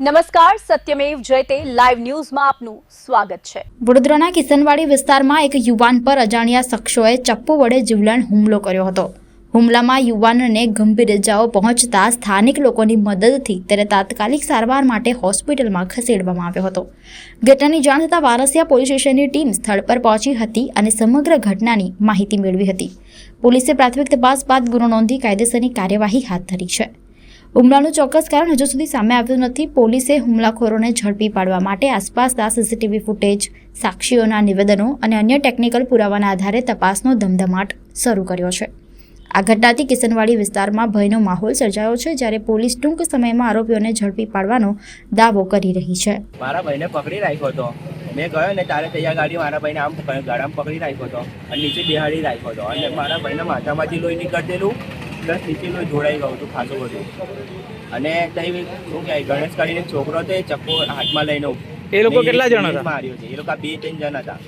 નમસ્કાર, સત્યમેવ જયતે લાઈવ ન્યૂઝમાં આપનું સ્વાગત છે। વડોદરાના કિશનવાડી વિસ્તારમાં એક યુવાન પર અજાણ્યા શખ્સોએ ચપ્પુ વડે જીવલેણ હુમલો કર્યો હતો। હુમલામાં યુવાનને ગંભીર ઇજાઓ પહોંચતા સ્થાનિક લોકોની મદદથી તેને તાત્કાલિક સારવાર માટે હોસ્પિટલમાં ખસેડવામાં આવ્યો હતો। ઘટનાની જાણ થતાં વારસિયા પોલીસ સ્ટેશનની ટીમ સ્થળ પર પહોંચી હતી અને સમગ્ર ઘટનાની માહિતી મેળવી હતી। પોલીસે પ્રાથમિક તપાસ બાદ ગુનો નોંધી કાયદેસરની કાર્યવાહી હાથ ધરી છે। હુમલાનું ચોક્કસ કારણ હજુ સુધી સામે આવ્યું નથી। પોલીસે હુમલાખોરોને ઝડપી પાડવા માટે આસપાસના સીસીટીવી ફૂટેજ, સાક્ષીઓના નિવેદનો અને અન્ય ટેકનિકલ પુરાવાના આધારે તપાસનો ધમધમાટ શરૂ કર્યો છે। આ ઘટનાથી કિશનવાડી વિસ્તારમાં ભયનો માહોલ સર્જાયો છે, જ્યારે પોલીસ ટૂંક સમયમાં આરોપીઓને ઝડપી પાડવાનો દાવો કરી રહી છે। મારા ભાઈને પકડી રાખ્યો હતો। મેં ગયો ને ત્યારે તૈયાર ગાડી મારા ભાઈને આમ ગાડામાં પકડી રાખ્યો હતો અને નીચે બેહાડી રાખ્યો હતો અને મારા ભાઈના માથામાંથી લોહી નીકળેલું પ્લસ નીચે લોહી જોડાઈ ગયું હતું ખાસું બધું। અને ત્યાં શું કહેવાય, ગણેશ કરીને છોકરો હતો, એ ચપ્પુ હાથમાં લઈને એ લોકો કેટલા જણા હતા? માર્યો છે એ લોકો 2-3 જણ હતા।